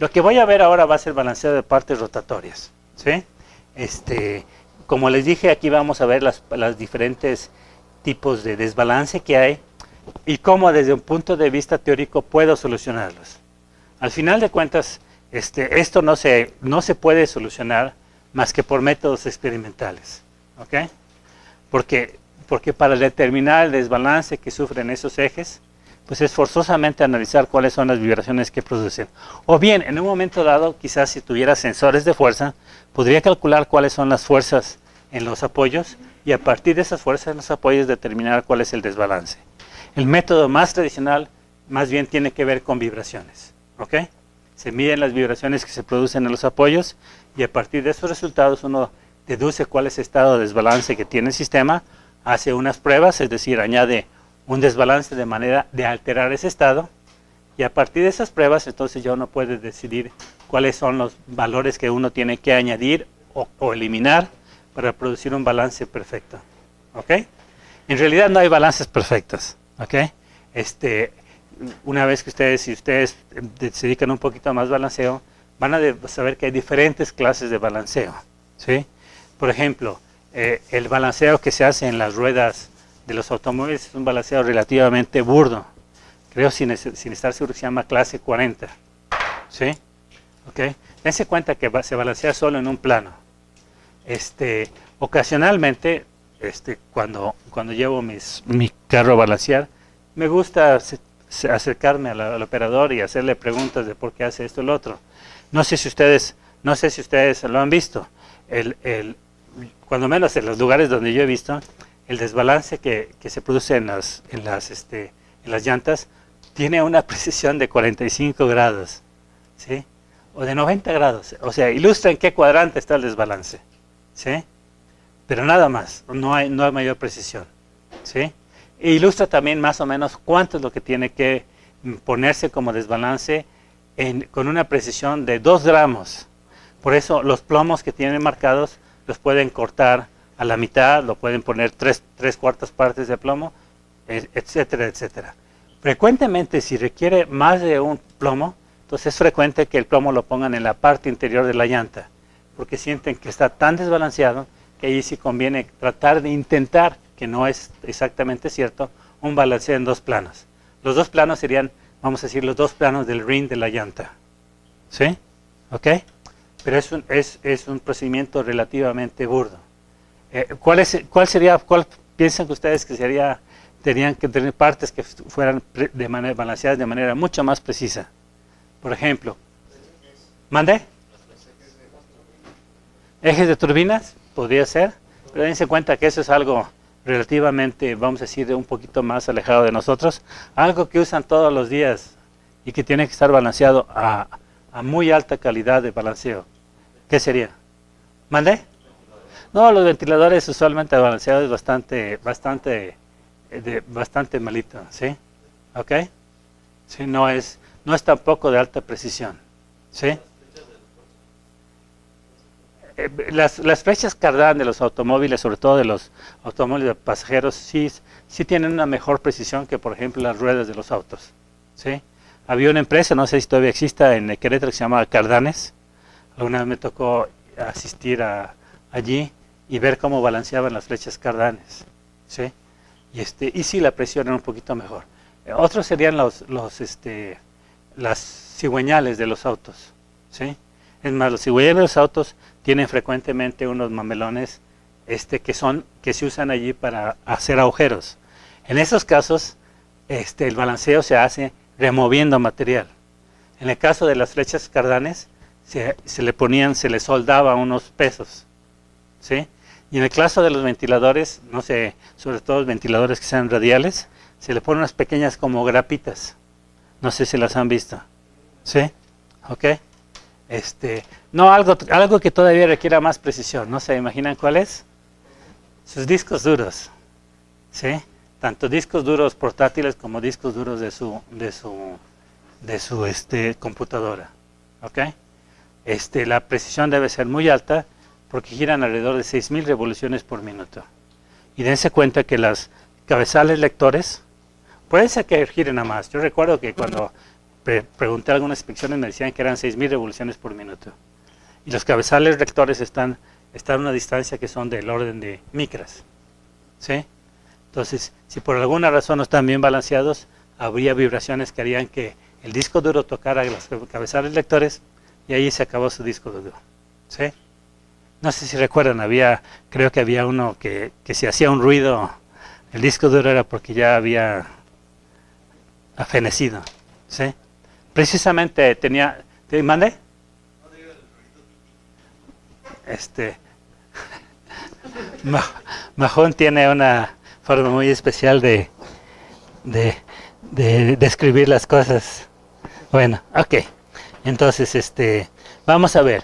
Lo que voy a ver ahora va a ser balanceo de partes rotatorias, ¿sí? Como les dije, aquí vamos a ver las diferentes tipos de desbalance que hay y cómo desde un punto de vista teórico puedo solucionarlos. Al final de cuentas, esto no se puede solucionar más que por métodos experimentales, ¿ok? Porque para determinar el desbalance que sufren esos ejes, pues es forzosamente analizar cuáles son las vibraciones que producen. O bien, en un momento dado, quizás si tuviera sensores de fuerza, podría calcular cuáles son las fuerzas en los apoyos y a partir de esas fuerzas en los apoyos determinar cuál es el desbalance. El método más tradicional más bien tiene que ver con vibraciones, ¿ok? Se miden las vibraciones que se producen en los apoyos y a partir de esos resultados uno deduce cuál es el estado de desbalance que tiene el sistema, hace unas pruebas, es decir, añade un desbalance de manera de alterar ese estado y a partir de esas pruebas entonces ya uno puede decidir cuáles son los valores que uno tiene que añadir o eliminar para producir un balance perfecto, ¿ok? En realidad no hay balances perfectos, ¿ok? Una vez que si ustedes se dedican un poquito más balanceo, van a saber que hay diferentes clases de balanceo, ¿sí? Por ejemplo, el balanceo que se hace en las ruedas de los automóviles es un balanceo relativamente burdo. Creo sin estar seguro que se llama clase 40, ¿sí? ¿Ok? Dense cuenta que se balancea solo en un plano. Ocasionalmente, cuando llevo mi carro a balancear, me gusta acercarme al operador y hacerle preguntas de por qué hace esto o lo otro. No sé si ustedes lo han visto. Cuando menos en los lugares donde yo he visto, el desbalance que se produce en las llantas tiene una precisión de 45 grados, ¿sí? O de 90 grados. O sea, ilustra en qué cuadrante está el desbalance, ¿sí? Pero nada más, no hay mayor precisión, ¿sí? E ilustra también más o menos cuánto es lo que tiene que ponerse como desbalance con una precisión de 2 gramos. Por eso los plomos que tienen marcados los pueden cortar a la mitad, lo pueden poner 3/4 partes de plomo, etcétera, etcétera. Frecuentemente, si requiere más de un plomo, entonces es frecuente que el plomo lo pongan en la parte interior de la llanta, porque sienten que está tan desbalanceado que ahí sí conviene tratar de intentar, que no es exactamente cierto, un balanceo en 2 planos. Los 2 planos serían, vamos a decir, los 2 planos del ring de la llanta, ¿sí? ¿Ok? Pero es un procedimiento relativamente burdo. ¿Cuál piensan que ustedes que tenían que tener partes que fueran balanceadas de manera mucho más precisa? Por ejemplo, ¿mande? ¿Ejes de turbinas? Podría ser, pero dense cuenta que eso es algo relativamente, vamos a decir, un poquito más alejado de nosotros. Algo que usan todos los días y que tiene que estar balanceado a muy alta calidad de balanceo. ¿Qué sería? ¿Mande? No, los ventiladores usualmente el balanceo es bastante malito, ¿sí? ¿Ok? Sí, no es tampoco de alta precisión, ¿sí? Las flechas Cardan de los automóviles, sobre todo de los automóviles de pasajeros, sí tienen una mejor precisión que, por ejemplo, las ruedas de los autos, ¿sí? Había una empresa, no sé si todavía exista, en Querétaro que se llama Cardanes. Alguna vez me tocó asistir allí y ver cómo balanceaban las flechas Cardanes, ¿sí? Y sí, la presión era un poquito mejor. Otros serían las cigüeñales de los autos, ¿sí? Es más, los cigüeñales de los autos tienen frecuentemente unos mamelones que se usan allí para hacer agujeros. En esos casos, el balanceo se hace removiendo material. En el caso de las flechas Cardanes, se le soldaba unos pesos, ¿sí? Y en el caso de los ventiladores, no sé, sobre todo los ventiladores que sean radiales, se le ponen unas pequeñas como grapitas. No sé si las han visto, ¿sí? ¿Ok? No, algo que todavía requiera más precisión, ¿no se imaginan cuál es? Sus discos duros, ¿sí? Tanto discos duros portátiles como discos duros de su computadora, ¿ok? La precisión debe ser muy alta porque giran alrededor de 6,000 revoluciones por minuto. Y dense cuenta que las cabezales lectores pueden ser que giren a más. Yo recuerdo que cuando pregunté algunas inspecciones, me decían que eran 6.000 revoluciones por minuto. Y los cabezales rectores están a una distancia que son del orden de micras. ¿Sí? Entonces, si por alguna razón no están bien balanceados, habría vibraciones que harían que el disco duro tocara los cabezales lectores y ahí se acabó su disco duro. ¿Sí? No sé si recuerdan, creo que había uno que si hacía un ruido, el disco duro era porque ya había afenecido. ¿Sí? Precisamente ¿te mandé? Mahón tiene una forma muy especial de describir las cosas. Bueno, ok. Entonces, vamos a ver.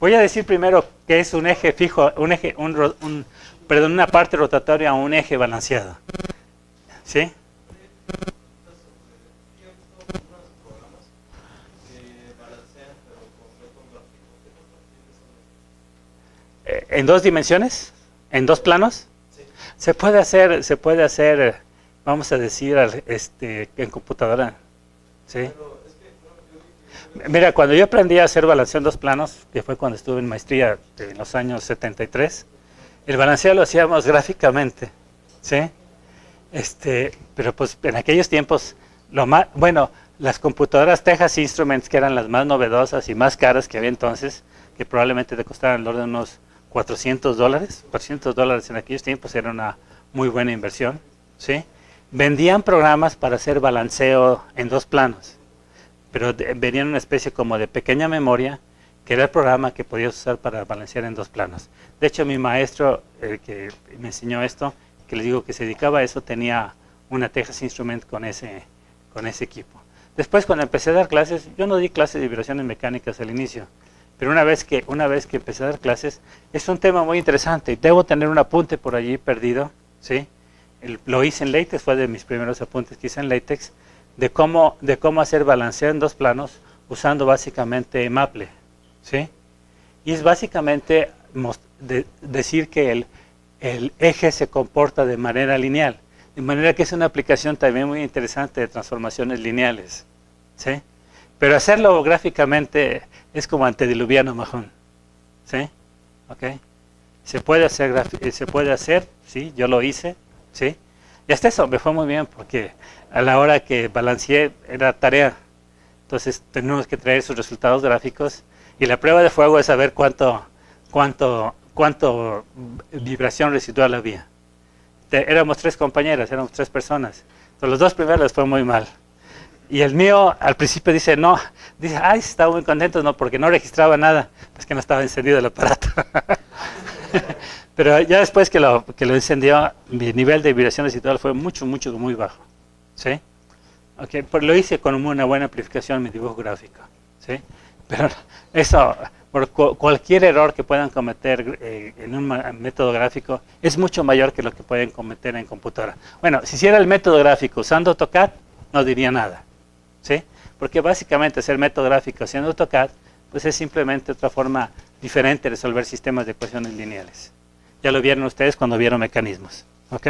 Voy a decir primero qué es un eje fijo, una parte rotatoria o un eje balanceado. ¿Sí? ¿En dos dimensiones? ¿En dos planos? Sí. Se puede hacer, vamos a decir, en computadora. ¿Sí? Mira, cuando yo aprendí a hacer balanceo en dos planos, que fue cuando estuve en maestría en los años 73, el balanceo lo hacíamos gráficamente. ¿Sí? Pero pues en aquellos tiempos, las computadoras Texas Instruments, que eran las más novedosas y más caras que había entonces, que probablemente te costaban el orden de unos $400. $400 en aquellos tiempos era una muy buena inversión. ¿Sí? Vendían programas para hacer balanceo en dos planos, pero venían una especie como de pequeña memoria, que era el programa que podías usar para balancear en dos planos. De hecho, mi maestro, el que me enseñó esto, que les digo que se dedicaba a eso, tenía una Texas Instrument con ese equipo. Después, cuando empecé a dar clases, yo no di clases de vibraciones mecánicas al inicio, pero una vez que empecé a dar clases, es un tema muy interesante. Debo tener un apunte por allí perdido, ¿sí? Lo hice en LaTeX, fue de mis primeros apuntes que hice en LaTeX, de cómo hacer balanceo en dos planos usando básicamente Maple, ¿sí? Y es básicamente decir que el eje se comporta de manera lineal, de manera que es una aplicación también muy interesante de transformaciones lineales, ¿sí? Pero hacerlo gráficamente es como antediluviano, Mahón, ¿sí? ¿Ok? Se puede hacer, sí, yo lo hice, ¿sí? Y hasta eso me fue muy bien porque a la hora que balanceé era tarea. Entonces tenemos que traer sus resultados gráficos y la prueba de fuego es saber cuánto vibración residual había. Éramos 3 compañeras, éramos 3 personas. Entonces los 2 primeros les fue muy mal. Y el mío al principio dice, estaba muy contento, no, porque no registraba nada, es que no estaba encendido el aparato. Pero ya después que lo encendió, mi nivel de vibración residual fue muy bajo. ¿Sí? Okay, pues lo hice con una buena amplificación en mi dibujo gráfico. ¿Sí? Pero eso, por cualquier error que puedan cometer en un método gráfico, es mucho mayor que lo que pueden cometer en computadora. Bueno, si hiciera el método gráfico usando AutoCAD, no diría nada. ¿Sí? Porque básicamente hacer método gráfico haciendo AutoCAD, pues es simplemente otra forma diferente de resolver sistemas de ecuaciones lineales. Ya lo vieron ustedes cuando vieron mecanismos. ¿Ok?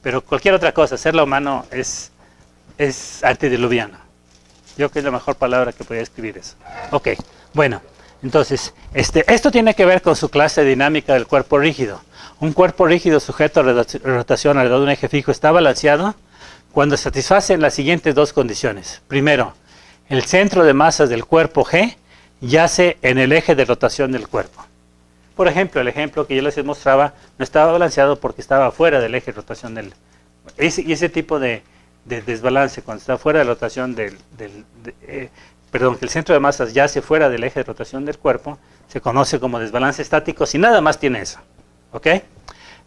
Pero cualquier otra cosa, hacerlo a mano es antediluviano. Yo creo que es la mejor palabra que podría escribir eso. Ok, bueno, entonces, esto tiene que ver con su clase dinámica del cuerpo rígido. Un cuerpo rígido sujeto a rotación alrededor de un eje fijo está balanceado cuando satisfacen las siguientes 2 condiciones. Primero, el centro de masas del cuerpo G yace en el eje de rotación del cuerpo. Por ejemplo, el ejemplo que yo les mostraba no estaba balanceado porque estaba fuera del eje de rotación del... Y ese tipo de desbalance, cuando está fuera de rotación que el centro de masas yace fuera del eje de rotación del cuerpo, se conoce como desbalance estático si nada más tiene eso. ¿Ok?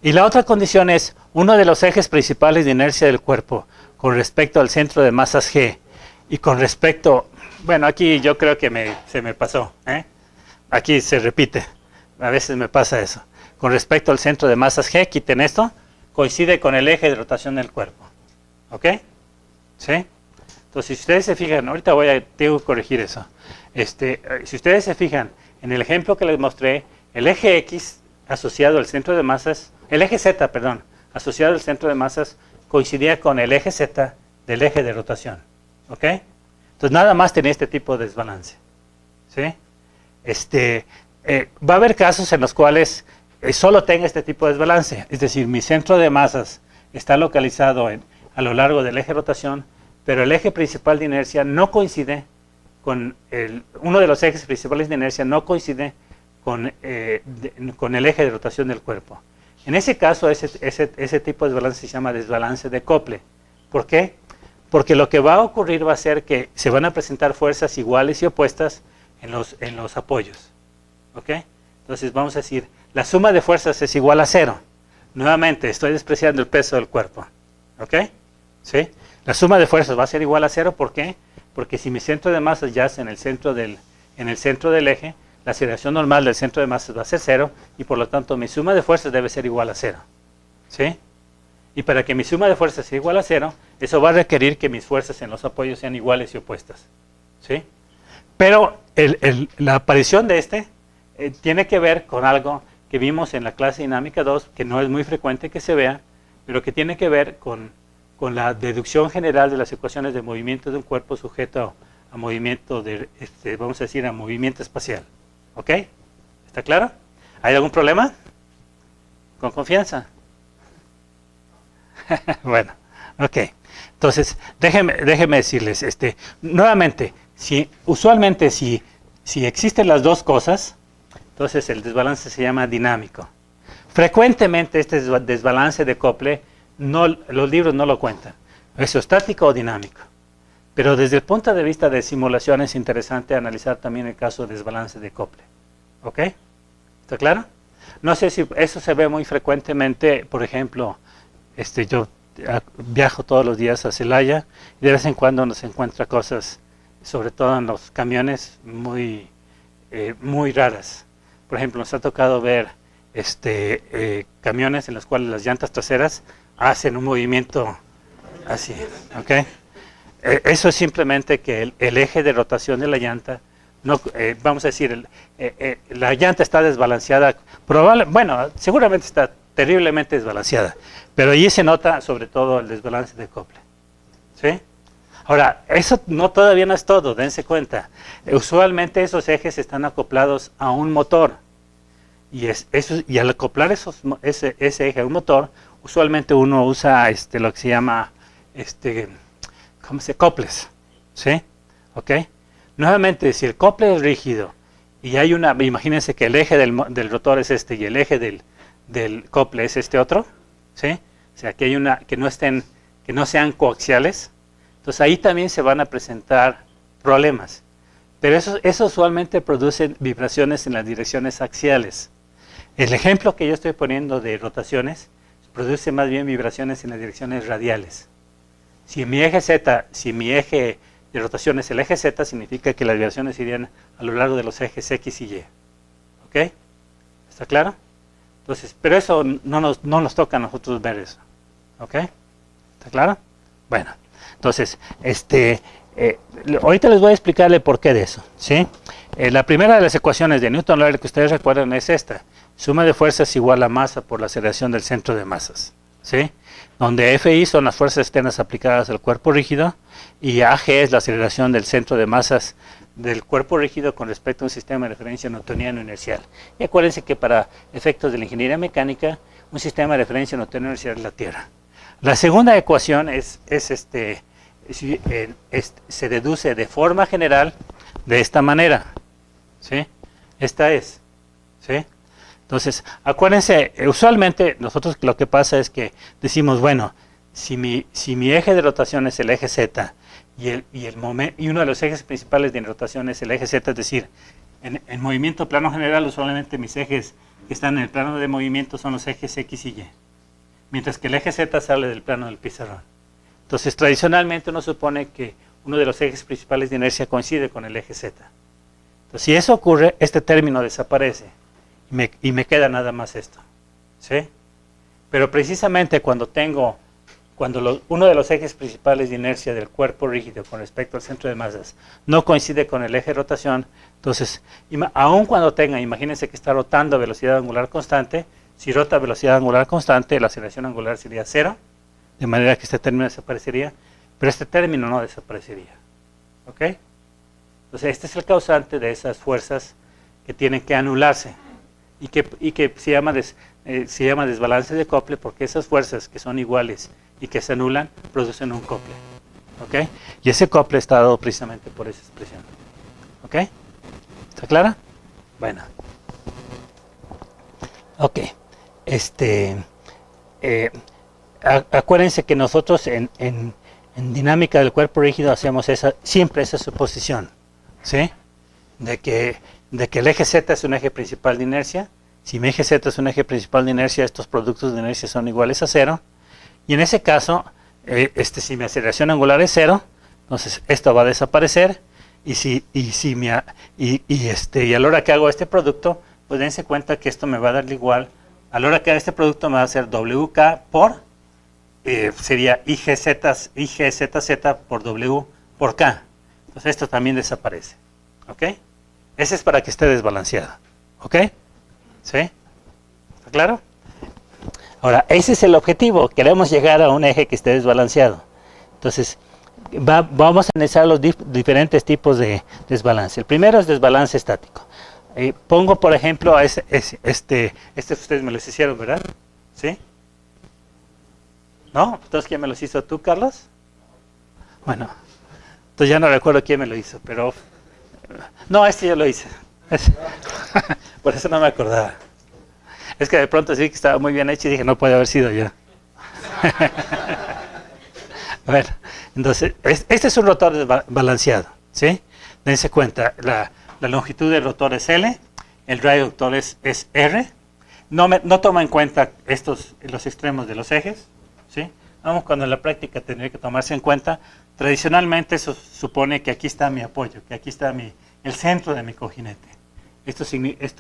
Y la otra condición es uno de los ejes principales de inercia del cuerpo con respecto al centro de masas G y con respecto... Bueno, aquí yo creo que se me pasó. Aquí se repite. A veces me pasa eso. Con respecto al centro de masas G, quiten esto, coincide con el eje de rotación del cuerpo. ¿Ok? ¿Sí? Entonces, si ustedes se fijan, ahorita tengo que corregir eso. Si ustedes se fijan, en el ejemplo que les mostré, el eje X asociado al centro de masas, el eje Z, perdón, asociado al centro de masas, coincidía con el eje Z del eje de rotación. ¿Ok? Entonces nada más tiene este tipo de desbalance. ¿Sí? Va a haber casos en los cuales solo tenga este tipo de desbalance. Es decir, mi centro de masas está localizado a lo largo del eje de rotación, pero el eje principal de inercia no coincide con uno de los ejes principales de inercia no coincide con el eje de rotación del cuerpo. En ese caso, ese tipo de desbalance se llama desbalance de Cople. ¿Por qué? Porque lo que va a ocurrir va a ser que se van a presentar fuerzas iguales y opuestas en los apoyos. ¿Ok? Entonces vamos a decir, la suma de fuerzas es igual a 0. Nuevamente, estoy despreciando el peso del cuerpo. ¿Ok? ¿Sí? La suma de fuerzas va a ser igual a 0. ¿Por qué? Porque si mi centro de masas yace en el centro del eje, la aceleración normal del centro de masas va a ser 0 y por lo tanto mi suma de fuerzas debe ser igual a 0. ¿Sí? Y para que mi suma de fuerzas sea igual a 0, eso va a requerir que mis fuerzas en los apoyos sean iguales y opuestas. ¿Sí? Pero la aparición de tiene que ver con algo que vimos en la clase dinámica 2, que no es muy frecuente que se vea, pero que tiene que ver con la deducción general de las ecuaciones de movimiento de un cuerpo sujeto a movimiento vamos a decir, a movimiento espacial. ¿Ok? ¿Está claro? ¿Hay algún problema? Con confianza. Bueno, ok. Entonces, déjeme decirles, nuevamente, usualmente si existen las dos cosas, entonces el desbalance se llama dinámico. Frecuentemente este desbalance de Cople, los libros no lo cuentan. ¿Es estático o dinámico? Pero desde el punto de vista de simulación es interesante analizar también el caso de desbalance de Cople. ¿Ok? ¿Está claro? No sé si eso se ve muy frecuentemente. Por ejemplo, yo viajo todos los días a Celaya y de vez en cuando nos encuentra cosas, sobre todo en los camiones, muy raras. Por ejemplo, nos ha tocado ver camiones en los cuales las llantas traseras hacen un movimiento así. ¿Ok? Eso es simplemente que el eje de rotación de la llanta, vamos a decir, la llanta está desbalanceada, seguramente está terriblemente desbalanceada, pero allí se nota sobre todo el desbalance de Cople. ¿Sí? Ahora, eso todavía no es todo, dense cuenta. Usualmente esos ejes están acoplados a un motor, y al acoplar ese eje a un motor, usualmente uno usa lo que se llama ¿cómo se? Coples. ¿Sí? ¿Ok? Nuevamente, si el cople es rígido y hay imagínense que el eje del rotor es y el eje del cople es otro, ¿sí? O sea, que no sean coaxiales, entonces ahí también se van a presentar problemas. Pero eso usualmente produce vibraciones en las direcciones axiales. El ejemplo que yo estoy poniendo de rotaciones produce más bien vibraciones en las direcciones radiales. Si mi eje de rotación es el eje Z, significa que las vibraciones irían a lo largo de los ejes X y Y. ¿Ok? ¿Está claro? Entonces, pero eso no nos toca a nosotros ver eso. ¿Ok? ¿Está claro? Bueno, entonces, ahorita les voy a explicarle por qué de eso. ¿Sí? La primera de las ecuaciones de Newton-Raphson que ustedes recuerdan es esta. Suma de fuerzas igual a masa por la aceleración del centro de masas. ¿Sí? Donde Fi son las fuerzas externas aplicadas al cuerpo rígido y Ag es la aceleración del centro de masas del cuerpo rígido con respecto a un sistema de referencia newtoniano inercial. Y acuérdense que para efectos de la ingeniería mecánica, un sistema de referencia newtoniano inercial es la Tierra. La segunda ecuación se deduce de forma general de esta manera. ¿Sí? Esta es. ¿Sí? Entonces, acuérdense, usualmente nosotros lo que pasa es que decimos, bueno, si mi eje de rotación es el eje Z y uno de los ejes principales de rotación es el eje Z, es decir, en movimiento plano general usualmente mis ejes que están en el plano de movimiento son los ejes X y Y, mientras que el eje Z sale del plano del pizarrón. Entonces, tradicionalmente uno supone que uno de los ejes principales de inercia coincide con el eje Z. Entonces, si eso ocurre, este término desaparece. Y me queda nada más esto. ¿Sí? Pero precisamente cuando uno de los ejes principales de inercia del cuerpo rígido con respecto al centro de masas no coincide con el eje de rotación, entonces, aun cuando imagínense que está rotando a velocidad angular constante, si rota a velocidad angular constante, la aceleración angular sería 0, de manera que este término desaparecería, pero este término no desaparecería. ¿Ok? Entonces este es el causante de esas fuerzas que tienen que anularse y que se llama desbalance de acople, porque esas fuerzas que son iguales y que se anulan producen un acople. ¿Ok? Y ese acople está dado precisamente por esa expresión. ¿Ok? ¿Está clara? Bueno. Ok. Acuérdense que nosotros en dinámica del cuerpo rígido hacemos siempre esa suposición, ¿sí? De que el eje Z es un eje principal de inercia. Si mi eje Z es un eje principal de inercia, estos productos de inercia son iguales a 0. Y en ese caso, si mi aceleración angular es 0, entonces esto va a desaparecer. Y a la hora que hago este producto, pues dense cuenta que esto me va a dar igual. A la hora que haga este producto me va a hacer WK por, sería IGZZ por W por K. Entonces esto también desaparece. ¿Ok? Ese es para que esté desbalanceado. ¿Ok? ¿Sí? ¿Está claro? Ahora, ese es el objetivo. Queremos llegar a un eje que esté desbalanceado. Entonces, vamos a analizar los diferentes tipos de desbalance. El primero es desbalance estático. Pongo, por ejemplo, a este ustedes me los hicieron, ¿verdad? ¿Sí? ¿No? ¿Entonces quién me los hizo? ¿Tú, Carlos? Bueno, entonces ya no recuerdo quién me lo hizo, pero... No, yo lo hice. Por eso no me acordaba. Es que de pronto sí que estaba muy bien hecho y dije, no puede haber sido yo. A ver, entonces, este es un rotor desbalanceado, ¿sí? Dense cuenta, la longitud del rotor es L, el radio rotor es R. No toma en cuenta los extremos de los ejes, ¿sí? Vamos, cuando en la práctica tendría que tomarse en cuenta. Tradicionalmente eso supone que aquí está mi apoyo, que aquí está el centro de mi cojinete. Esto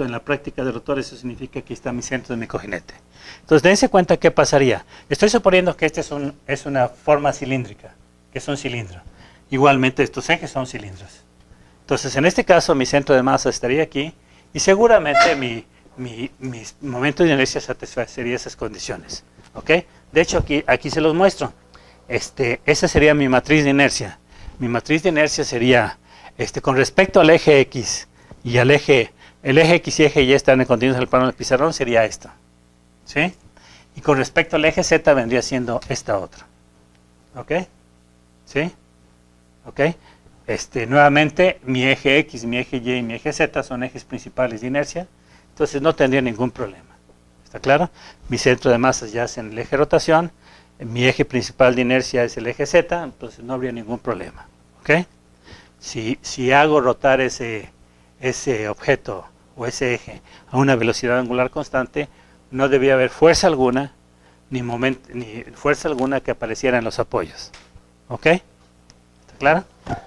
en la práctica de rotor, eso significa que aquí está mi centro de mi cojinete. Entonces, dense cuenta qué pasaría. Estoy suponiendo que es una forma cilíndrica, que es un cilindro. Igualmente, estos ejes son cilindros. Entonces, en este caso, mi centro de masa estaría aquí y seguramente mis momentos de inercia satisfacería esas condiciones. ¿Ok? De hecho, aquí se los muestro. Esa sería mi matriz de inercia. Mi matriz de inercia sería, con respecto al eje X y al el eje X y eje Y están en contenidos del plano del pizarrón, sería esto. ¿Sí? Y con respecto al eje Z vendría siendo esta otra. ¿Ok? ¿Sí? ¿Ok? Nuevamente, mi eje X, mi eje Y y mi eje Z son ejes principales de inercia, entonces no tendría ningún problema. ¿Está claro? Mi centro de masas ya es en el eje rotación, mi eje principal de inercia es el eje Z, entonces no habría ningún problema. ¿Ok? Si hago rotar ese objeto o ese eje a una velocidad angular constante, no debía haber fuerza alguna, ni fuerza alguna que apareciera en los apoyos. ¿Ok? ¿Está claro?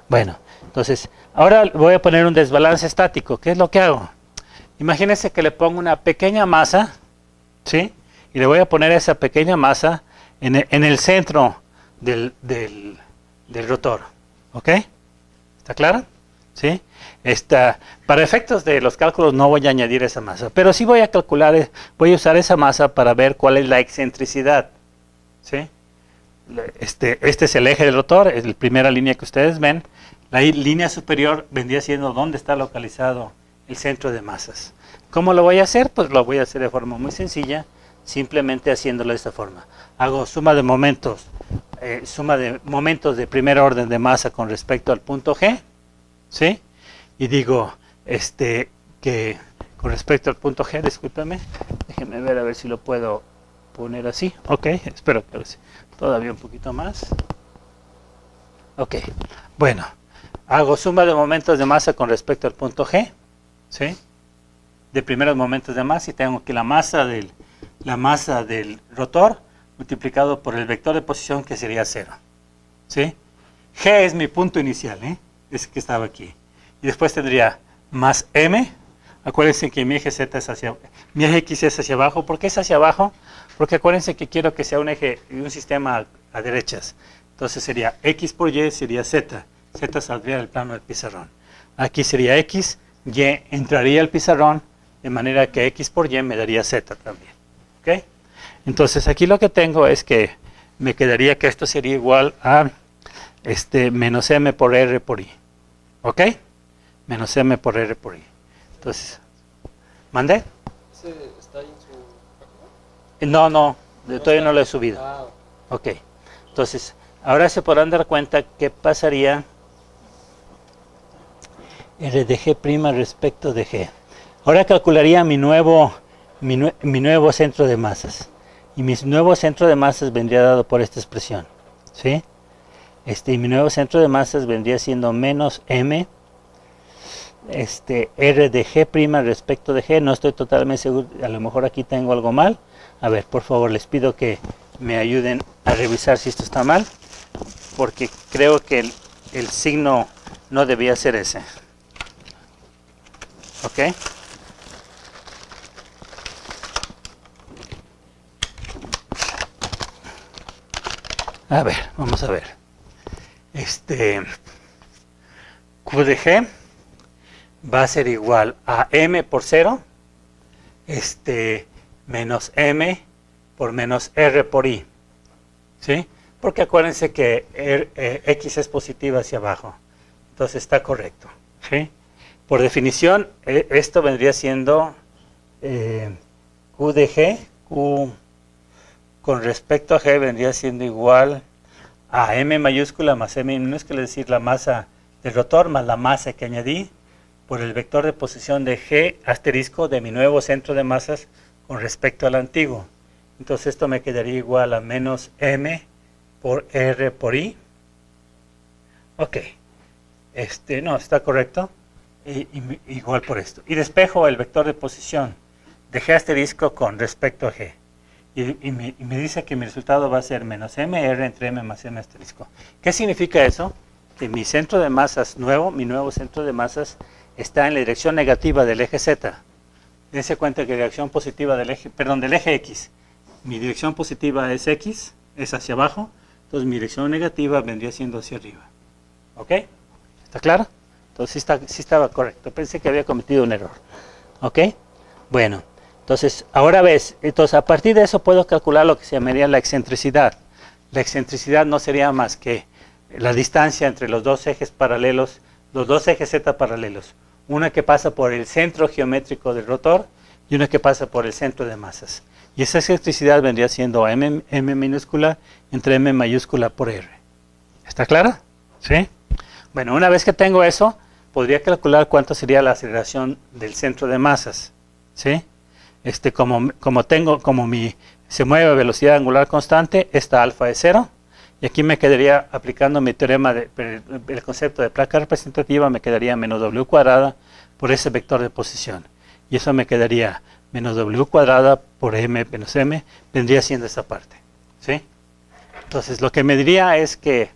Bueno, entonces, ahora voy a poner un desbalance estático. ¿Qué es lo que hago? Imagínense que le pongo una pequeña masa, ¿sí? Y le voy a poner esa pequeña masa en el centro del rotor. ¿Ok? ¿Está claro? ¿Sí? Para efectos de los cálculos no voy a añadir esa masa, pero sí voy a usar esa masa para ver cuál es la excentricidad. ¿Sí? Este es el eje del rotor, es la primera línea que ustedes ven. La línea superior vendría siendo donde está localizado el centro de masas. ¿Cómo lo voy a hacer? Pues lo voy a hacer de forma muy sencilla, simplemente haciéndolo de esta forma. Hago suma de momentos de primer orden de masa con respecto al punto G, ¿sí? Y digo que con respecto al punto G, discúlpeme, déjenme ver a ver si lo puedo poner así. Ok, espero que todavía un poquito más. Ok, bueno, hago suma de momentos de masa con respecto al punto G, ¿sí? De primeros momentos de masa, y tengo que la masa del rotor multiplicado por el vector de posición, que sería 0, ¿sí? G es mi punto inicial, es que estaba aquí. Y después tendría más M. Acuérdense que mi eje Z es mi eje X es hacia abajo. ¿Por qué es hacia abajo? Porque acuérdense que quiero que sea un sistema a derechas. Entonces sería X por Y, sería Z. Z saldría del plano del pizarrón. Aquí sería X, Y entraría al pizarrón, de manera que X por Y me daría Z también. ¿Ok? Entonces aquí lo que tengo es que me quedaría que esto sería igual a menos M por R por I. ¿Ok? Menos M por R por I. Entonces, ¿mandé? ¿Ese está ahí en su página? No, todavía no lo he subido. Ah, Ok. Entonces, ahora se podrán dar cuenta qué pasaría R de G' respecto de G. Ahora calcularía mi nuevo centro de masas. Y mi nuevo centro de masas vendría dado por esta expresión. ¿Sí? Y mi nuevo centro de masas vendría siendo menos M R de G' respecto de G. No estoy totalmente seguro, a lo mejor aquí tengo algo mal. A ver, por favor, les pido que me ayuden a revisar si esto está mal, porque creo que el signo no debía ser ese. ¿Ok? A ver, vamos a ver. Q de G va a ser igual a M por 0, menos M por menos R por I. ¿Sí? Porque acuérdense que X es positiva hacia abajo. Entonces está correcto. ¿Sí? Por definición, esto vendría siendo Q de G, Q con respecto a G vendría siendo igual a M mayúscula más M minúscula, es decir, la masa del rotor más la masa que añadí por el vector de posición de G asterisco de mi nuevo centro de masas con respecto al antiguo. Entonces esto me quedaría igual a menos M por R por I. Ok. No, está correcto. Igual por esto. Y despejo el vector de posición de G asterisco con respecto a G. Y me dice que mi resultado va a ser menos MR entre M más M asterisco. ¿Qué significa eso? Que mi centro de masas mi nuevo centro de masas está en la dirección negativa del eje Z. Dense cuenta que la dirección positiva del eje X. Mi dirección positiva es X, es hacia abajo. Entonces mi dirección negativa vendría siendo hacia arriba. ¿Ok? ¿Está claro? Entonces sí estaba correcto. Pensé que había cometido un error. ¿Ok? Bueno. Entonces, ahora ves, a partir de eso puedo calcular lo que se llamaría la excentricidad. La excentricidad no sería más que la distancia entre los dos ejes paralelos, los dos ejes Z paralelos. Una que pasa por el centro geométrico del rotor y una que pasa por el centro de masas. Y esa excentricidad vendría siendo M minúscula entre M mayúscula por R. ¿Está clara? ¿Sí? Bueno, una vez que tengo eso, podría calcular cuánto sería la aceleración del centro de masas. ¿Sí? Se mueve a velocidad angular constante, esta alfa es 0, y aquí me quedaría aplicando mi teorema, el concepto de placa representativa, me quedaría menos W cuadrada por ese vector de posición, y eso me quedaría menos W cuadrada por M menos M, vendría siendo esa parte, ¿sí? Entonces lo que me diría es que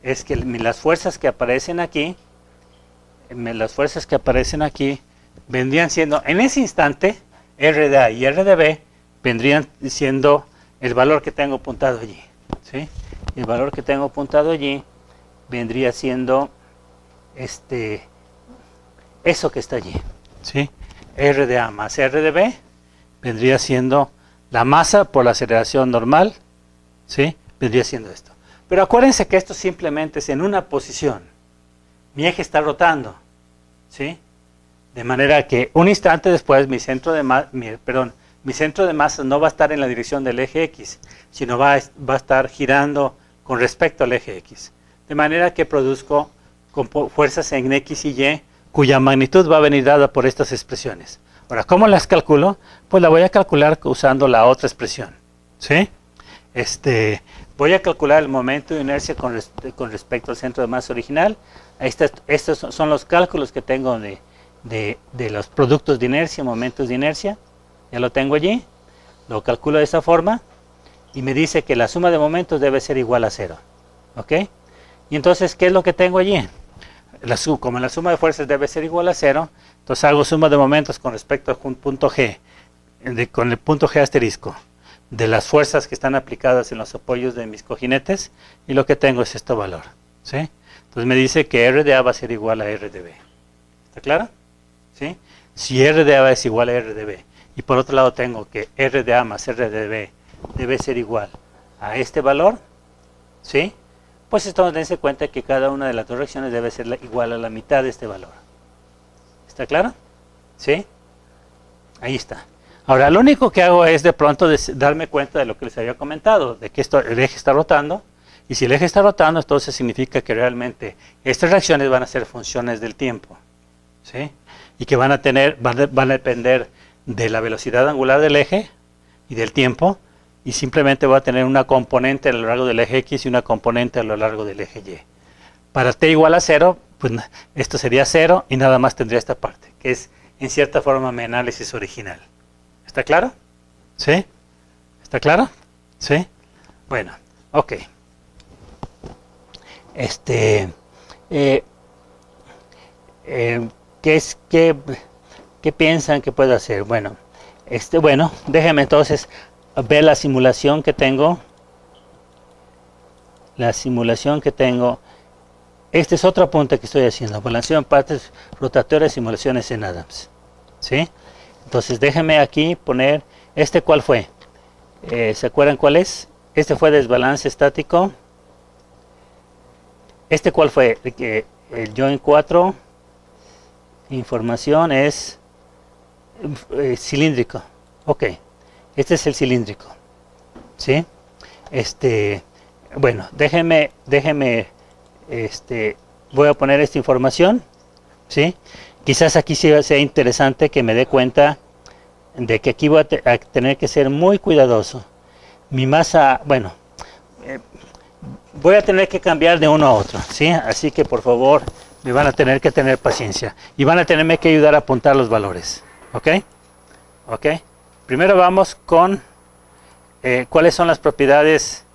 las fuerzas que aparecen aquí, vendrían siendo, en ese instante, R de A y R de B vendrían siendo el valor que tengo apuntado allí. ¿Sí? El valor que tengo apuntado allí vendría siendo eso que está allí. ¿Sí? R de A más R de B vendría siendo la masa por la aceleración normal. ¿Sí? Vendría siendo esto. Pero acuérdense que esto simplemente es en una posición. Mi eje está rotando. ¿Sí? De manera que un instante después mi centro de masas no va a estar en la dirección del eje X, sino va a estar girando con respecto al eje X. De manera que produzco fuerzas en X y Y, cuya magnitud va a venir dada por estas expresiones. Ahora, ¿cómo las calculo? Pues la voy a calcular usando la otra expresión. ¿Sí? Voy a calcular el momento de inercia con respecto al centro de masa original. Estos son los cálculos que tengo de los productos de inercia, momentos de inercia. Ya lo tengo allí, lo calculo de esta forma y me dice que la suma de momentos debe ser igual a 0. ¿Ok? Y entonces, ¿qué es lo que tengo allí? Como la suma de fuerzas debe ser igual a 0, entonces hago suma de momentos con respecto a un punto G, con el punto G asterisco, de las fuerzas que están aplicadas en los apoyos de mis cojinetes, y lo que tengo es este valor. ¿Sí? Entonces me dice que R de A va a ser igual a R de B. ¿Está claro? ¿Sí? Si R de A es igual a R de B, y por otro lado tengo que R de A más R de B debe ser igual a este valor, ¿sí? pues entonces dense cuenta que cada una de las dos reacciones debe ser igual a la mitad de este valor. ¿Está claro? ¿Sí? Ahí está. Ahora, lo único que hago es de pronto darme cuenta de lo que les había comentado, de que el eje está rotando, y si el eje está rotando, entonces significa que realmente estas reacciones van a ser funciones del tiempo, ¿sí? Y que van a depender de la velocidad angular del eje y del tiempo, y simplemente va a tener una componente a lo largo del eje X y una componente a lo largo del eje Y. Para t igual a 0, pues esto sería 0 y nada más tendría esta parte, que es en cierta forma mi análisis original. ¿Está claro? ¿Sí? ¿Está claro? ¿Sí? Bueno, ok. ¿Qué piensan que puedo hacer? Bueno, déjenme entonces ver la simulación que tengo. Este es otro apunte que estoy haciendo. Balanceo en partes rotatorias, simulaciones en Adams. ¿Sí? Entonces déjenme aquí poner, ¿cuál fue? ¿Se acuerdan cuál es? Este fue desbalance estático. ¿Cuál fue? El join 4, información es cilíndrico. Ok, este es el cilíndrico. ¿Sí? Bueno, déjenme, voy a poner esta información. ¿Sí? Quizás aquí sea interesante que me dé cuenta de que aquí voy a tener que ser muy cuidadoso. Mi masa, bueno, voy a tener que cambiar de uno a otro, ¿sí? Así que por favor, me van a tener que tener paciencia y van a tenerme que ayudar a apuntar los valores, ¿ok? ¿Ok? Primero vamos con cuáles son las propiedades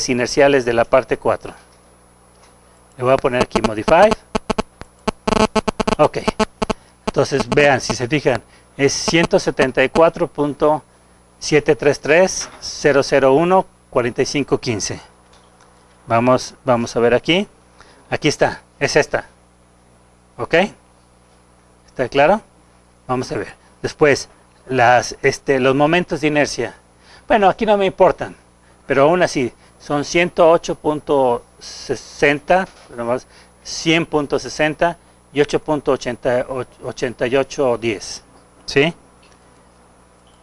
inerciales de la parte 4. Le voy a poner aquí modify. Ok. Entonces vean, si se fijan, es 174.733.001.4515. Vamos a ver aquí. Aquí está, es esta. ¿Ok? ¿Está claro? Vamos a ver. Después, los momentos de inercia. Bueno, aquí no me importan, pero aún así, son 108.60, 100.60 y 8.8810. ¿Sí?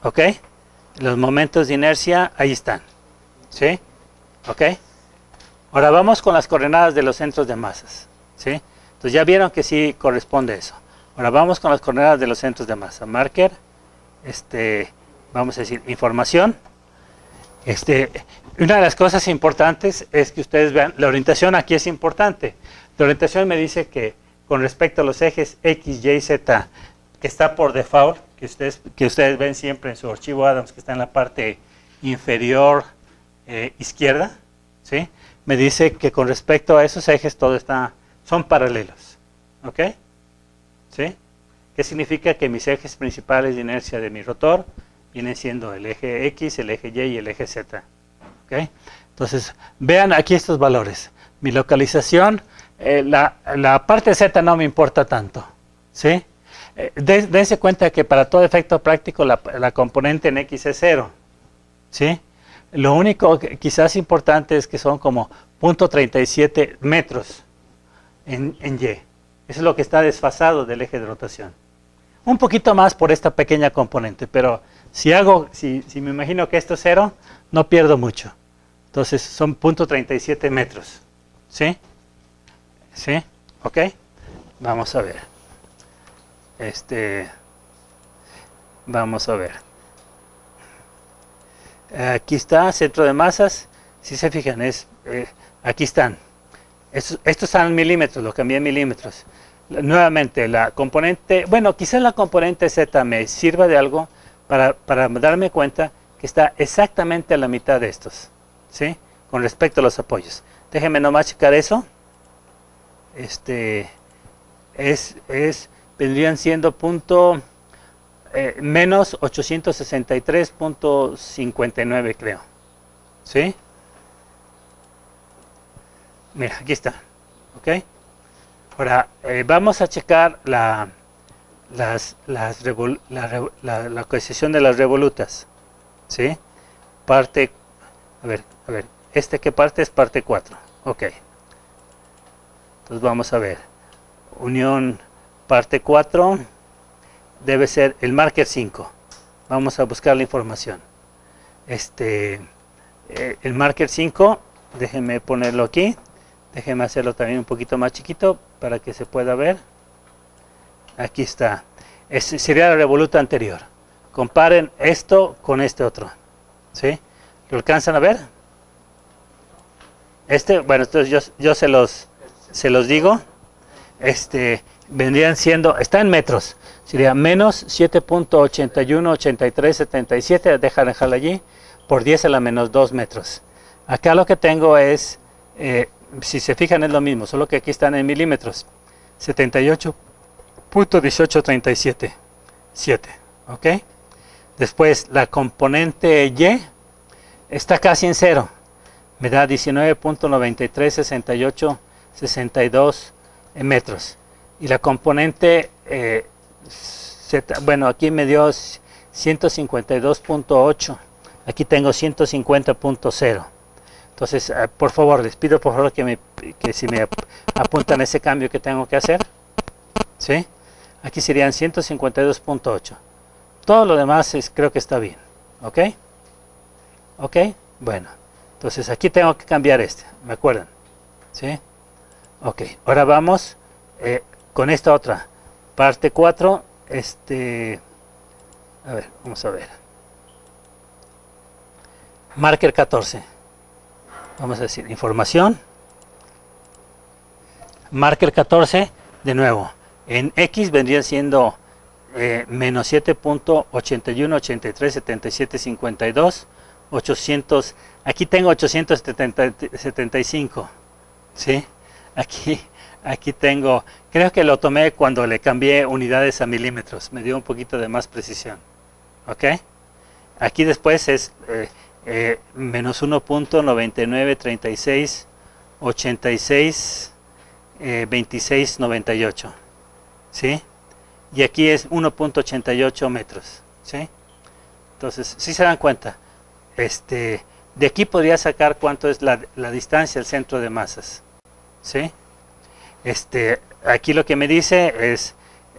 ¿Ok? Los momentos de inercia, ahí están. ¿Sí? ¿Ok? Ahora vamos con las coordenadas de los centros de masas. ¿Sí? Entonces ya vieron que sí corresponde eso. Ahora vamos con las coordenadas de los centros de masa. Marker, vamos a decir, información. Una de las cosas importantes es que ustedes vean, la orientación aquí es importante. La orientación me dice que con respecto a los ejes X, Y, Z, que está por default, que ustedes ven siempre en su archivo Adams, que está en la parte inferior izquierda, ¿sí? Me dice que con respecto a esos ejes son paralelos. ¿Ok? ¿Sí? ¿Qué significa? Que mis ejes principales de inercia de mi rotor vienen siendo el eje X, el eje Y y el eje Z. ¿Ok? Entonces, vean aquí estos valores. Mi localización, la parte Z no me importa tanto. ¿Sí? Dense cuenta que para todo efecto práctico la componente en X es 0. ¿Sí? Lo único que quizás importante es que son como 0.37 metros en Y. Eso es lo que está desfasado del eje de rotación. Un poquito más por esta pequeña componente, pero si me imagino que esto es 0, no pierdo mucho. Entonces son 0.37 metros. ¿Sí? ¿Sí? ¿Ok? Vamos a ver. Vamos a ver. Aquí está, centro de masas. Si se fijan, aquí están. Estos están en milímetros, lo cambié en milímetros. Nuevamente, la componente, bueno, quizás la componente Z me sirva de algo para darme cuenta que está exactamente a la mitad de estos, ¿sí? Con respecto a los apoyos. Déjenme nomás checar eso. Vendrían siendo menos 863.59, creo. ¿Sí? Mira, aquí está. ¿Ok? Ahora, vamos a checar la cohesión de las revolutas. ¿Sí? A ver, ¿qué parte es? Parte 4. Ok. Entonces vamos a ver. Unión parte 4 debe ser el marker 5. Vamos a buscar la información. El marker 5, déjenme ponerlo aquí. Déjenme hacerlo también un poquito más chiquito para que se pueda ver. Aquí está. Sería la revoluta anterior. Comparen esto con este otro. ¿Sí? ¿Lo alcanzan a ver? Bueno, entonces yo se los digo. Vendrían siendo, está en metros. Sería menos 7.818377, déjala allí, por 10 a la menos 2 metros. Acá lo que tengo es, si se fijan es lo mismo, solo que aquí están en milímetros. 78.1837. 7, ¿ok? Después la componente Y está casi en cero. Me da 19.936862 metros. Y la componente Z, bueno, aquí me dio 152.8. Aquí tengo 150.0. Entonces, por favor, les pido por favor que si me apuntan ese cambio que tengo que hacer. ¿Sí? Aquí serían 152.8. Todo lo demás creo que está bien. ¿Ok? ¿Ok? Bueno. Entonces aquí tengo que cambiar ¿me acuerdan? ¿Sí? Ok. Ahora vamos con esta otra. Parte 4. A ver, vamos a ver. Marker 14. Vamos a decir información. Marker 14. De nuevo. En X vendría siendo menos 7.81837752. 800, aquí tengo 875, ¿sí? Aquí tengo, creo que lo tomé cuando le cambié unidades a milímetros, me dio un poquito de más precisión, ¿ok? Aquí después es menos 1.9936862698, ¿sí? Y aquí es 1.88 metros, ¿sí? Entonces, ¿sí se dan cuenta? De aquí podría sacar cuánto es la distancia al centro de masas, ¿sí? Aquí lo que me dice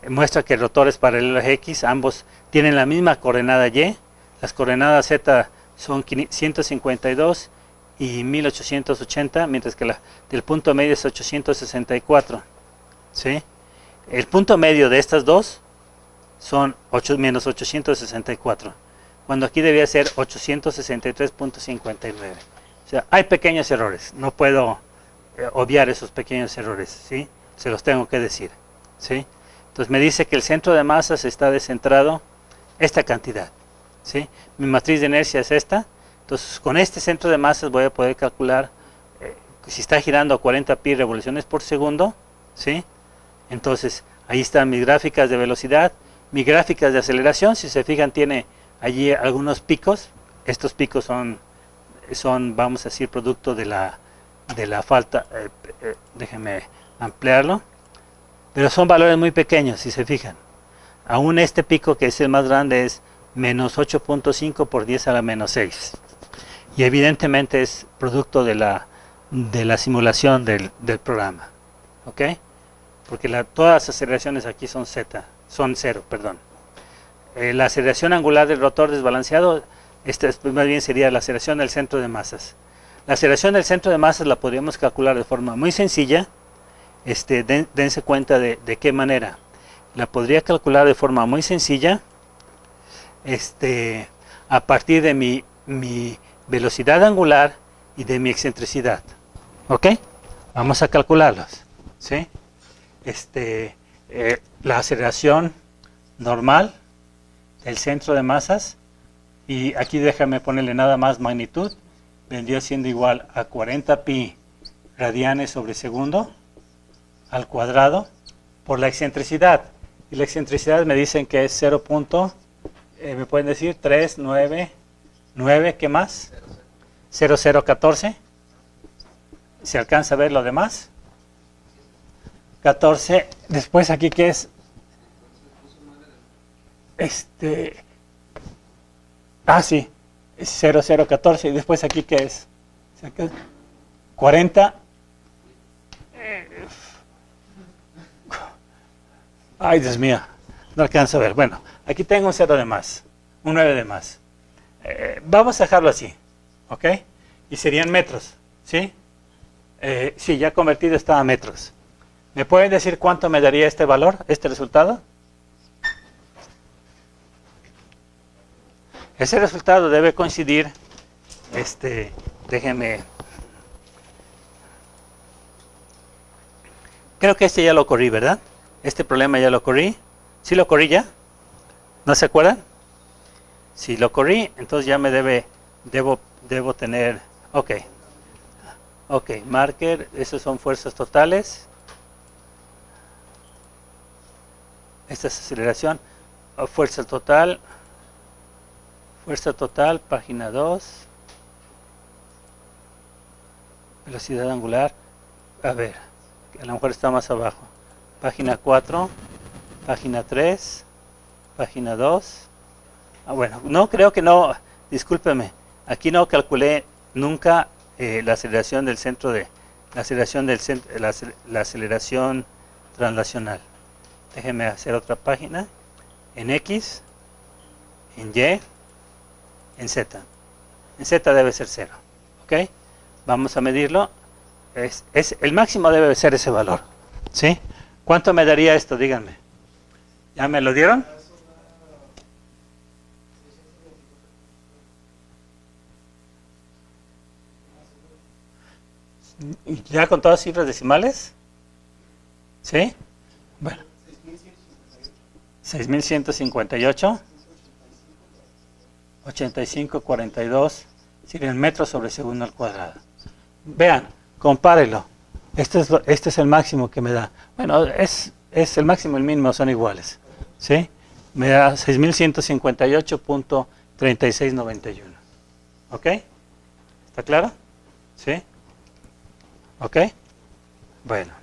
muestra que el rotor es paralelo a X, ambos tienen la misma coordenada Y, las coordenadas Z son 152 y 1880, mientras que del punto medio es 864, ¿sí? El punto medio de estas dos son menos 864. Cuando aquí debía ser 863.59. O sea, hay pequeños errores, no puedo obviar esos pequeños errores, ¿sí? Se los tengo que decir, ¿sí? Entonces me dice que el centro de masas está descentrado esta cantidad, ¿sí? Mi matriz de inercia es esta, entonces con este centro de masas voy a poder calcular si está girando a 40 pi revoluciones por segundo, ¿sí? Entonces ahí están mis gráficas de velocidad, mis gráficas de aceleración, si se fijan tiene allí algunos picos. Estos picos son vamos a decir, producto de la falta, déjenme ampliarlo, pero son valores muy pequeños, si se fijan. Aún este pico, que es el más grande, es menos 8.5 por 10 a la menos 6. Y evidentemente es producto de la simulación del programa. ¿Ok? Porque todas las aceleraciones aquí son cero, perdón. La aceleración angular del rotor desbalanceado, más bien sería la aceleración del centro de masas. La aceleración del centro de masas la podríamos calcular de forma muy sencilla. Dense cuenta de qué manera. La podría calcular de forma muy sencilla a partir de mi velocidad angular y de mi excentricidad. ¿Ok? Vamos a calcularlos. ¿Sí? La aceleración normal el centro de masas, y aquí déjame ponerle nada más magnitud, vendría siendo igual a 40 pi radianes sobre segundo al cuadrado por la excentricidad, y la excentricidad me dicen que es 0. Me pueden decir 399, ¿qué más? 0014. ¿Se alcanza a ver lo demás? 14, después aquí que es sí, es 0014, y después aquí que es 40. Ay, Dios mío, no alcanzo a ver. Bueno, aquí tengo un 0 de más, un 9 de más. Vamos a dejarlo así, ¿ok? Y serían metros, ¿sí? Sí, ya convertido está a metros. ¿Me pueden decir cuánto me daría este valor, este resultado? Ese resultado debe coincidir, déjenme, creo que este ya lo corrí, ¿verdad? Este problema ya lo corrí. ¿Sí lo corrí ya? ¿No se acuerdan? Si lo corrí, entonces ya me debo tener, ok, marker, esos son fuerzas totales. Esta es aceleración, fuerza total, página 2, velocidad angular, a ver, a lo mejor está más abajo, página 4, página 3, página 2, bueno, no, creo que no, discúlpeme, aquí no calculé nunca la aceleración del centro de, la aceleración translacional. Déjenme hacer otra página, en X, en Y, en Z. En Z debe ser 0, ¿ok? Vamos a medirlo, el máximo debe ser ese valor, ¿sí? ¿Cuánto me daría esto? Díganme. ¿Ya me lo dieron? ¿Ya con todas cifras decimales? ¿Sí? Bueno. 6.158, 85.42 serían metros sobre segundo al cuadrado. Vean, compárelo. Este es el máximo que me da. Bueno, es el máximo y el mínimo son iguales. ¿Sí? Me da 6.158.3691. ¿Ok? ¿Está claro? ¿Sí? ¿Ok? Bueno,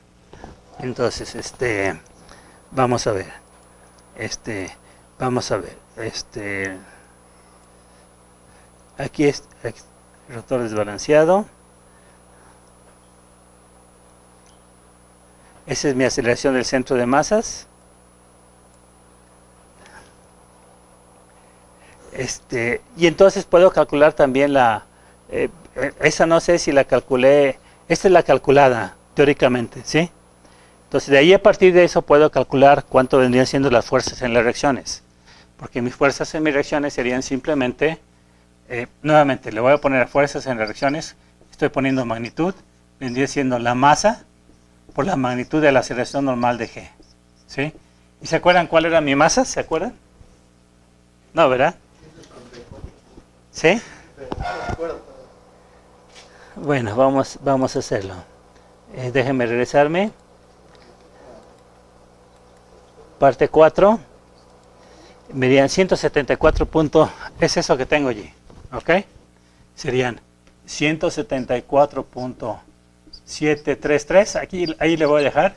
entonces, vamos a ver. Aquí es rotor desbalanceado. Esa es mi aceleración del centro de masas. Y entonces puedo calcular también esa no sé si la calculé, esta es la calculada teóricamente, ¿sí? Entonces de ahí a partir de eso puedo calcular cuánto vendrían siendo las fuerzas en las reacciones. Porque mis fuerzas en mis reacciones serían simplemente, nuevamente le voy a poner fuerzas en las reacciones, estoy poniendo magnitud, vendría siendo la masa por la magnitud de la aceleración normal de G. ¿Sí? ¿Y se acuerdan cuál era mi masa? ¿Se acuerdan? No, ¿verdad? ¿Sí? Bueno, vamos a hacerlo. Déjenme regresarme. Parte 4. Medían 174 puntos. Es eso que tengo allí. ¿Ok? Serían 174.733. Ahí le voy a dejar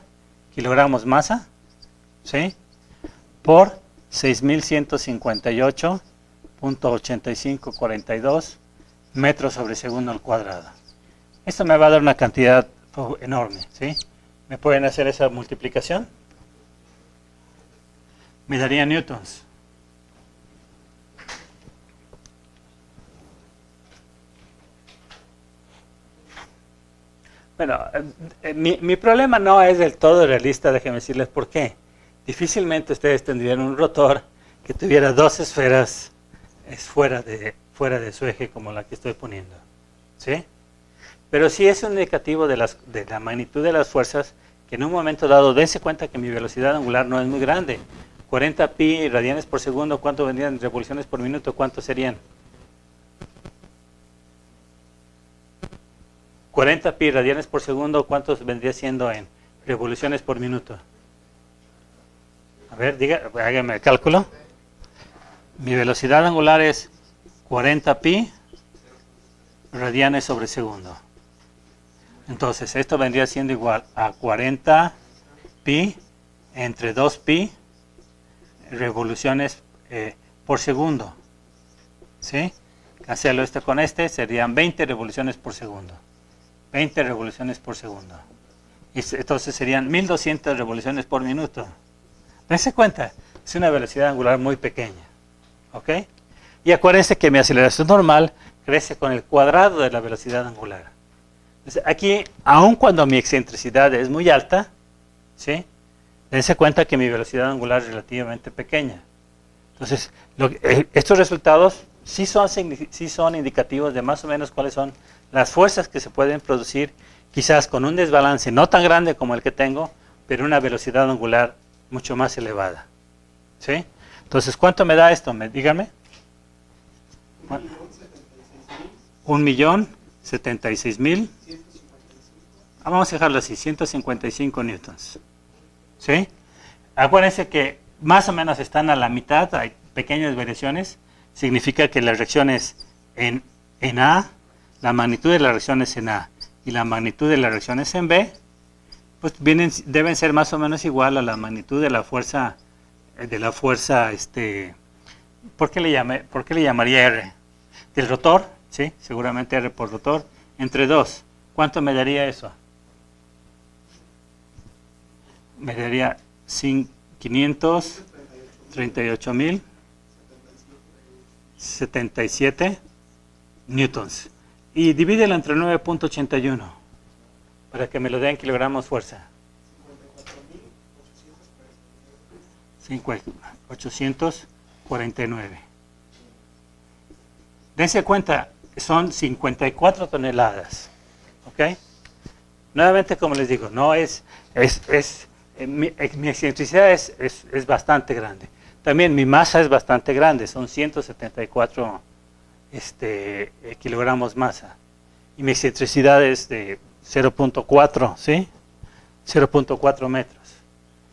kilogramos masa. ¿Sí? Por 6.158.8542 metros sobre segundo al cuadrado. Esto me va a dar una cantidad enorme, ¿sí? ¿Me pueden hacer esa multiplicación? Me daría newtons. Bueno, mi problema no es del todo realista, déjenme decirles por qué. Difícilmente ustedes tendrían un rotor que tuviera dos esferas fuera de su eje como la que estoy poniendo, ¿sí? Pero sí es un indicativo de la magnitud de las fuerzas que en un momento dado, dense cuenta que mi velocidad angular no es muy grande. 40 pi radianes por segundo, ¿cuánto vendrían revoluciones por minuto? ¿Cuántos serían? 40 pi radianes por segundo, ¿cuántos vendría siendo en revoluciones por minuto? A ver, hágame el cálculo. Mi velocidad angular es 40 pi radianes sobre segundo. Entonces, esto vendría siendo igual a 40 pi entre 2 pi revoluciones por segundo. ¿Sí? cancelo esto con este, serían 20 revoluciones por segundo. 20 revoluciones por segundo. Entonces serían 1200 revoluciones por minuto. Dense cuenta, es una velocidad angular muy pequeña. ¿Ok? Y acuérdense que mi aceleración normal crece con el cuadrado de la velocidad angular. Entonces, aquí, aun cuando mi excentricidad es muy alta, ¿sí? Dense cuenta que mi velocidad angular es relativamente pequeña. Entonces, estos resultados sí son indicativos de más o menos cuáles son las fuerzas que se pueden producir, quizás con un desbalance no tan grande como el que tengo, pero una velocidad angular mucho más elevada. ¿Sí? Entonces, ¿cuánto me da esto? Díganme. 1.076.000. Vamos a dejarlo así, 155 newtons. ¿Sí? Acuérdense que más o menos están a la mitad, hay pequeñas variaciones. Significa que las reacciones en A, la magnitud de las reacciones en A y la magnitud de las reacciones en B, pues deben ser más o menos igual a la magnitud de la fuerza, ¿por qué le llamaría R? Del rotor, ¿sí? Seguramente R por rotor, entre 2. ¿Cuánto me daría eso? Me daría 538.077 newtons. Y divídelo entre 9.81 para que me lo den en kilogramos fuerza. 849. Dense cuenta, son 54 toneladas. ¿Ok? Nuevamente, como les digo, no mi excentricidad es bastante grande. También mi masa es bastante grande, son 174 kilogramos masa. Y mi excentricidad es de 0.4, ¿sí? 0.4 metros.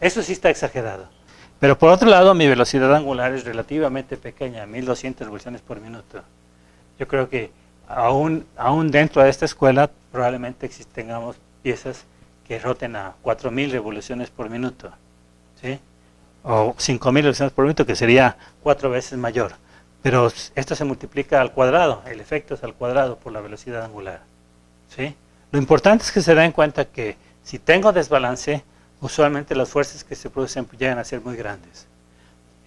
Eso sí está exagerado. Pero por otro lado, mi velocidad angular es relativamente pequeña, 1200 revoluciones por minuto. Yo creo que aún dentro de esta escuela probablemente tengamos piezas que roten a 4000 revoluciones por minuto, ¿sí? O 5000 revoluciones por minuto, que sería 4 veces mayor. Pero esto se multiplica al cuadrado, el efecto es al cuadrado por la velocidad angular, ¿sí? Lo importante es que se den cuenta que si tengo desbalance, usualmente las fuerzas que se producen llegan a ser muy grandes.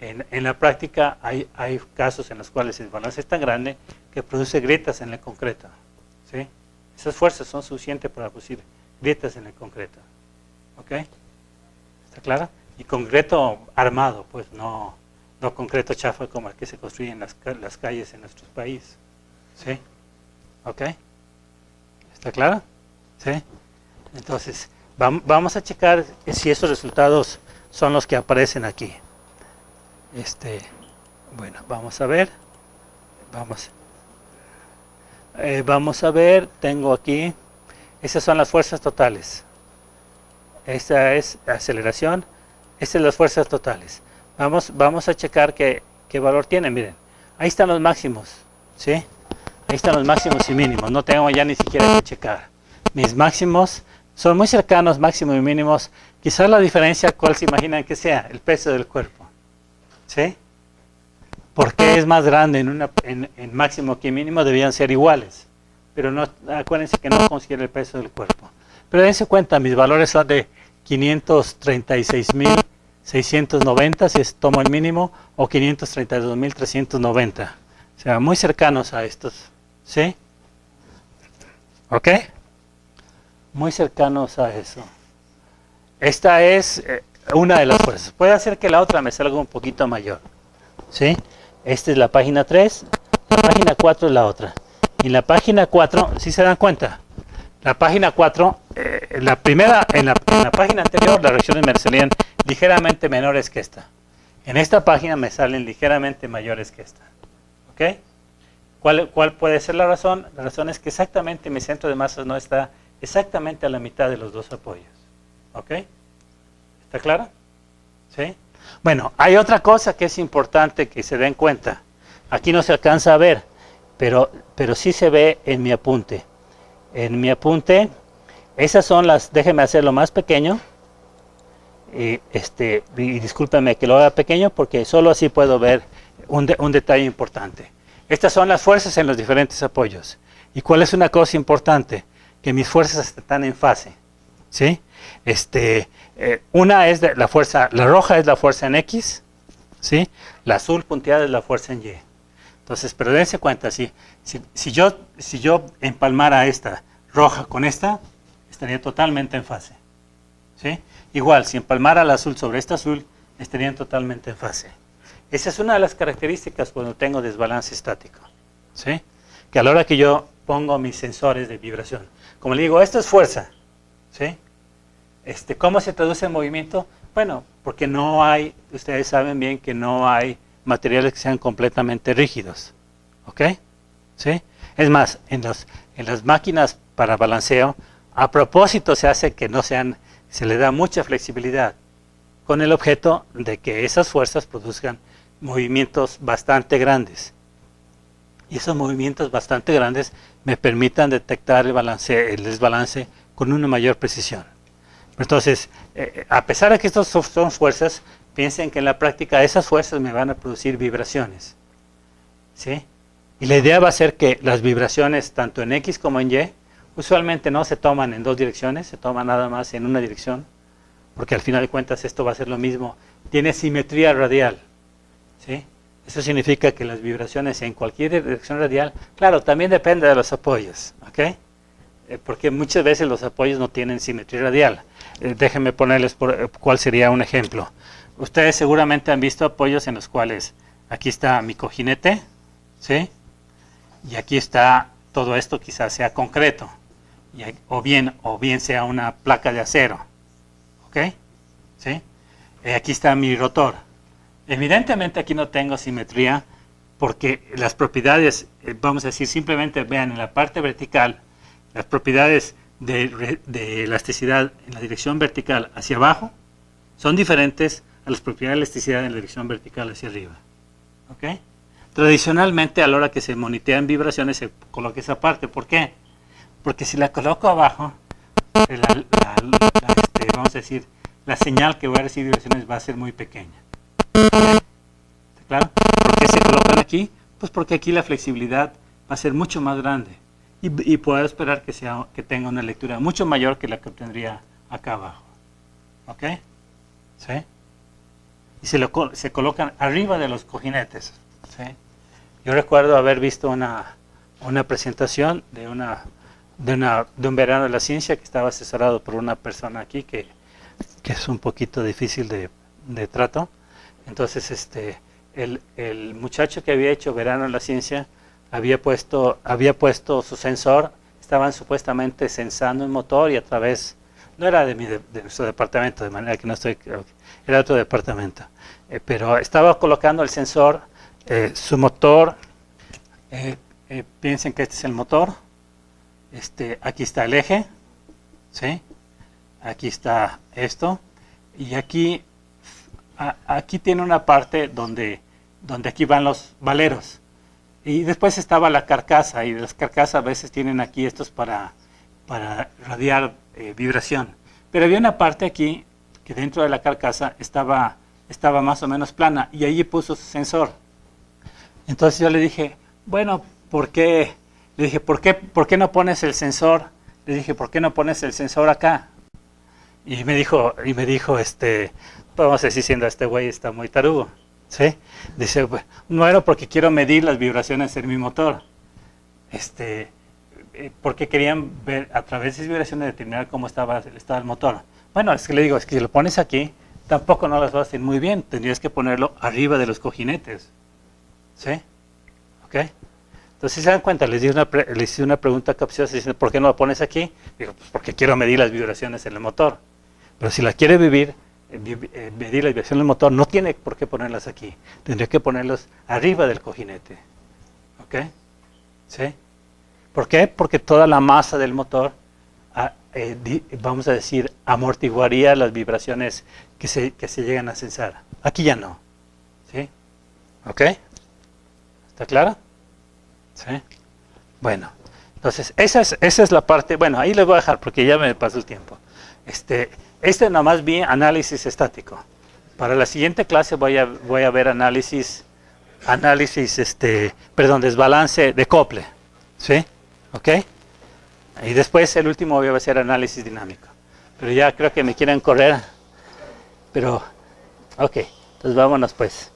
En la práctica hay casos en los cuales el desbalance es tan grande que produce grietas en el concreto, ¿sí? Esas fuerzas son suficientes para producir grietas en el concreto. ¿Ok? ¿Está claro? Y concreto armado, pues no concreto chafa como el que se construye en las calles en nuestros países. ¿Sí? ¿Ok? ¿Está claro? ¿Sí? Entonces, vamos a checar si esos resultados son los que aparecen aquí. Bueno, vamos a ver. Vamos a ver, tengo aquí, esas son las fuerzas totales. Esta es aceleración, estas son las fuerzas totales. Vamos a checar qué valor tienen, miren. Ahí están los máximos, ¿sí? Ahí están los máximos y mínimos, no tengo ya ni siquiera que checar. Mis máximos son muy cercanos, máximos y mínimos. Quizás la diferencia, ¿cuál se imaginan que sea? El peso del cuerpo, ¿sí? Porque es más grande en máximo que mínimo, debían ser iguales. Pero no, acuérdense que no considero el peso del cuerpo. Pero dense cuenta, mis valores son de 536.690 si tomo el mínimo, o 532.390. O sea, muy cercanos a estos. ¿Sí? ¿Ok? Muy cercanos a eso. Esta es una de las fuerzas. Puede ser que la otra me salga un poquito mayor. ¿Sí? Esta es la página 3, la página 4 es la otra. Y en la página 4, ¿sí se dan cuenta? La página 4, en la página anterior las reacciones me salían ligeramente menores que esta. En esta página me salen ligeramente mayores que esta. ¿Ok? ¿Cuál puede ser la razón? La razón es que exactamente mi centro de masas no está exactamente a la mitad de los dos apoyos. ¿Ok? ¿Está claro? ¿Sí? Bueno, hay otra cosa que es importante que se den cuenta. Aquí no se alcanza a ver, pero sí se ve en mi apunte. En mi apunte, esas son las, déjenme hacerlo más pequeño. Y discúlpenme que lo haga pequeño porque solo así puedo ver un detalle importante. Estas son las fuerzas en los diferentes apoyos. ¿Y cuál es una cosa importante? Que mis fuerzas están en fase. ¿Sí? Una es la fuerza, la roja es la fuerza en X, ¿sí? La azul punteada es la fuerza en Y. Entonces, pero dense cuenta, si yo empalmara esta roja con esta, estaría totalmente en fase. ¿Sí? Igual, si empalmara la azul sobre esta azul, estarían totalmente en fase. Esa es una de las características cuando tengo desbalance estático. ¿Sí? Que a la hora que yo pongo mis sensores de vibración, como le digo, esto es fuerza. ¿Sí? ¿Cómo se traduce en movimiento? Bueno, porque no hay, ustedes saben bien que no hay materiales que sean completamente rígidos. ¿Ok? ¿Sí? Es más, en las máquinas para balanceo, a propósito se hace que no sean, se le da mucha flexibilidad, con el objeto de que esas fuerzas produzcan movimientos bastante grandes. Y esos movimientos bastante grandes me permitan detectar el desbalance con una mayor precisión. Entonces, a pesar de que estos son fuerzas, piensen que en la práctica esas fuerzas me van a producir vibraciones. ¿Sí? Y la idea va a ser que las vibraciones, tanto en X como en Y, usualmente no se toman en dos direcciones, se toman nada más en una dirección, porque al final de cuentas esto va a ser lo mismo. Tiene simetría radial. ¿Sí? Eso significa que las vibraciones en cualquier dirección radial, claro, también depende de los apoyos. ¿Ok? Porque muchas veces los apoyos no tienen simetría radial. Déjenme ponerles cuál sería un ejemplo. Ustedes seguramente han visto apoyos en los cuales aquí está mi cojinete, ¿sí? Y aquí está todo esto, quizás sea concreto, o bien sea una placa de acero, ¿ok? ¿Sí? Aquí está mi rotor. Evidentemente aquí no tengo simetría porque las propiedades, vamos a decir, simplemente vean en la parte vertical, las propiedades de elasticidad en la dirección vertical hacia abajo son diferentes a las propiedades de elasticidad en la dirección vertical hacia arriba. ¿Ok? Tradicionalmente, a la hora que se monitorean vibraciones, se coloca esa parte. ¿Por qué? Porque si la coloco abajo, vamos a decir, la señal que voy a recibir vibraciones va a ser muy pequeña. ¿Está claro? ¿Por qué se colocan aquí? Pues porque aquí la flexibilidad va a ser mucho más grande. Y puedo esperar que tenga una lectura mucho mayor que la que obtendría acá abajo. ¿Ok? ¿Sí? Y se colocan arriba de los cojinetes. ¿Sí? Yo recuerdo haber visto una presentación de un verano de la ciencia que estaba asesorado por una persona aquí que es un poquito difícil de trato. Entonces, el muchacho que había hecho verano en la ciencia había puesto su sensor, estaban supuestamente sensando un motor y a través, no era de nuestro departamento, de manera que no estoy, era otro departamento, pero estaba colocando el sensor, su motor, piensen que este es el motor, aquí está el eje, ¿sí? Aquí está esto, y aquí tiene una parte donde aquí van los valeros. Y después estaba la carcasa, y las carcasas a veces tienen aquí estos para radiar vibración. Pero había una parte aquí que dentro de la carcasa estaba más o menos plana, y allí puso su sensor. Entonces yo le dije, bueno, ¿por qué? Le dije, ¿por qué no pones el sensor? Le dije, ¿por qué no pones el sensor acá? Y me dijo, vamos a decir, siendo este güey está muy tarugo. ¿Sí? Dice, bueno, porque quiero medir las vibraciones en mi motor. Porque querían ver a través de esas vibraciones determinar cómo estaba el estado del motor. Bueno, es que le digo, es que si lo pones aquí, tampoco no las vas a hacer muy bien. Tendrías que ponerlo arriba de los cojinetes. ¿Sí? ¿Ok? Entonces, si se dan cuenta, les hice una pregunta capciosa diciendo, ¿por qué no lo pones aquí? Digo, pues porque quiero medir las vibraciones en el motor. Pero si la quiere medir la vibración del motor, no tiene por qué ponerlas aquí. Tendría que ponerlos arriba del cojinete. ¿Ok? ¿Sí? ¿Por qué? Porque toda la masa del motor, vamos a decir, amortiguaría las vibraciones que se llegan a sensar. Aquí ya no. ¿Sí? ¿Ok? ¿Está claro? ¿Sí? Bueno, entonces esa es la parte. Bueno, ahí les voy a dejar porque ya me pasó el tiempo. Nada más vi análisis estático. Para la siguiente clase voy a ver análisis análisis, perdón, desbalance de acople, ¿sí? ¿Ok? Y después el último va a ser análisis dinámico. Pero ya creo que me quieren correr. Pero, ok, entonces vámonos pues.